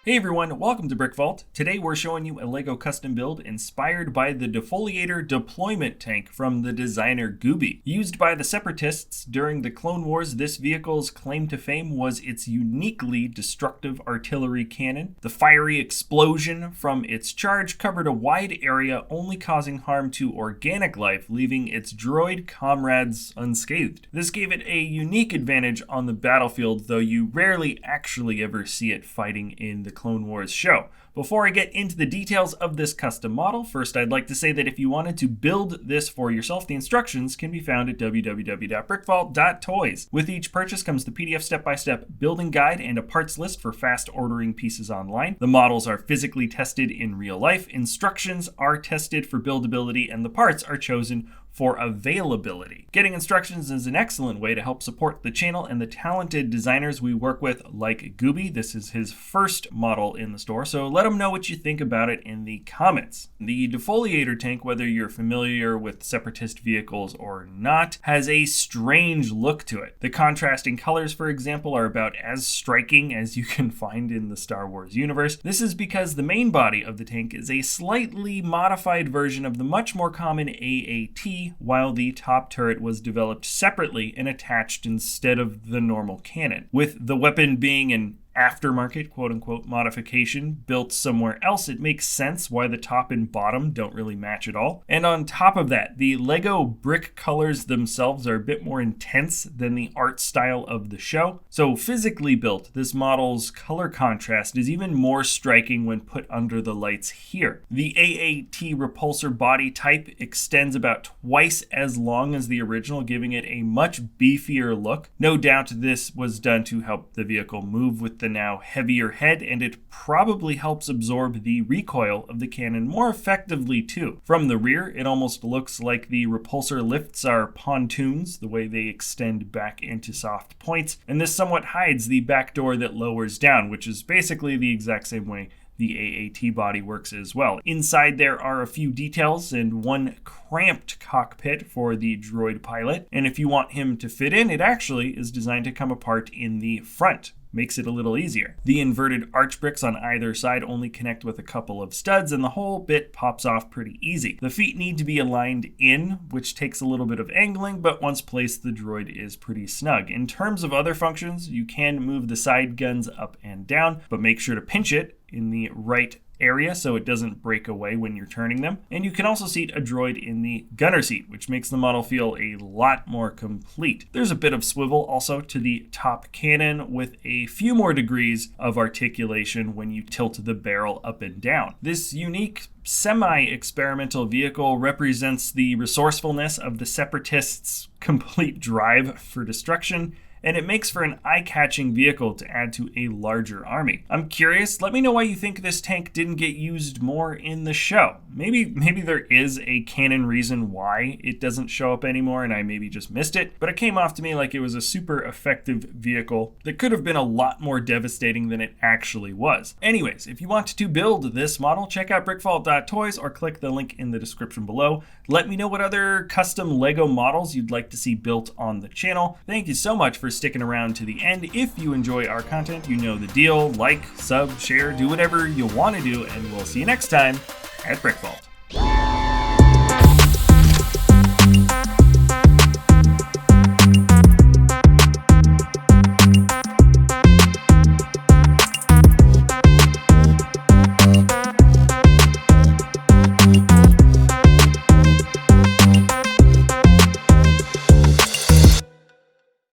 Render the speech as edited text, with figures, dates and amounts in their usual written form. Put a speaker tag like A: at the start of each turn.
A: Hey everyone, welcome to BrickVault. Today we're showing you a LEGO custom build inspired by the Defoliator Deployment Tank from the designer Gooby. Used by the Separatists during the Clone Wars, this vehicle's claim to fame was its uniquely destructive artillery cannon. The fiery explosion from its charge covered a wide area, only causing harm to organic life, leaving its droid comrades unscathed. This gave it a unique advantage on the battlefield, though you rarely actually ever see it fighting in the Clone Wars show. Before I get into the details of this custom model, first I'd like to say that if you wanted to build this for yourself, the instructions can be found at www.brickvault.toys. With each purchase comes the PDF step-by-step building guide and a parts list for fast ordering pieces online. The models are physically tested in real life, instructions are tested for buildability, and the parts are chosen for availability. Getting instructions is an excellent way to help support the channel and the talented designers we work with, like Gooby. This is his first model in the store, so let him know what you think about it in the comments. The Defoliator tank, whether you're familiar with Separatist vehicles or not, has a strange look to it. The contrasting colors, for example, are about as striking as you can find in the Star Wars universe. This is because the main body of the tank is a slightly modified version of the much more common AAT, while the top turret was developed separately and attached instead of the normal cannon, with the weapon being an aftermarket quote-unquote modification built somewhere else. It makes sense why the top and bottom don't really match at all. And on top of that, the LEGO brick colors themselves are a bit more intense than the art style of the show. So physically built, this model's color contrast is even more striking when put under the lights here. The AAT repulsor body type extends about twice as long as the original, giving it a much beefier look. No doubt this was done to help the vehicle move with the now heavier head, and it probably helps absorb the recoil of the cannon more effectively too. From the rear, it almost looks like the repulsor lifts are pontoons, the way they extend back into soft points, and this somewhat hides the back door that lowers down, which is basically the exact same way the AAT body works as well. Inside there are a few details and one cramped cockpit for the droid pilot, and if you want him to fit in, it actually is designed to come apart in the front. Makes it a little easier. The inverted arch bricks on either side only connect with a couple of studs, and the whole bit pops off pretty easy. The feet need to be aligned in, which takes a little bit of angling, but once placed, the droid is pretty snug. In terms of other functions, you can move the side guns up and down, but make sure to pinch it in the right area so it doesn't break away when you're turning them. And you can also seat a droid in the gunner seat, which makes the model feel a lot more complete. There's a bit of swivel also to the top cannon, with a few more degrees of articulation when you tilt the barrel up and down. This unique semi-experimental vehicle represents the resourcefulness of the Separatists' complete drive for destruction, and it makes for an eye-catching vehicle to add to a larger army. I'm curious, let me know why you think this tank didn't get used more in the show. Maybe there is a canon reason why it doesn't show up anymore and I maybe just missed it, but it came off to me like it was a super effective vehicle that could have been a lot more devastating than it actually was. Anyways, if you want to build this model, check out brickvault.toys or click the link in the description below. Let me know what other custom LEGO models you'd like to see built on the channel. Thank you so much for sticking around to the end. If you enjoy our content, you know the deal. Like, sub, share, do whatever you want to do, and we'll see you next time at BrickVault.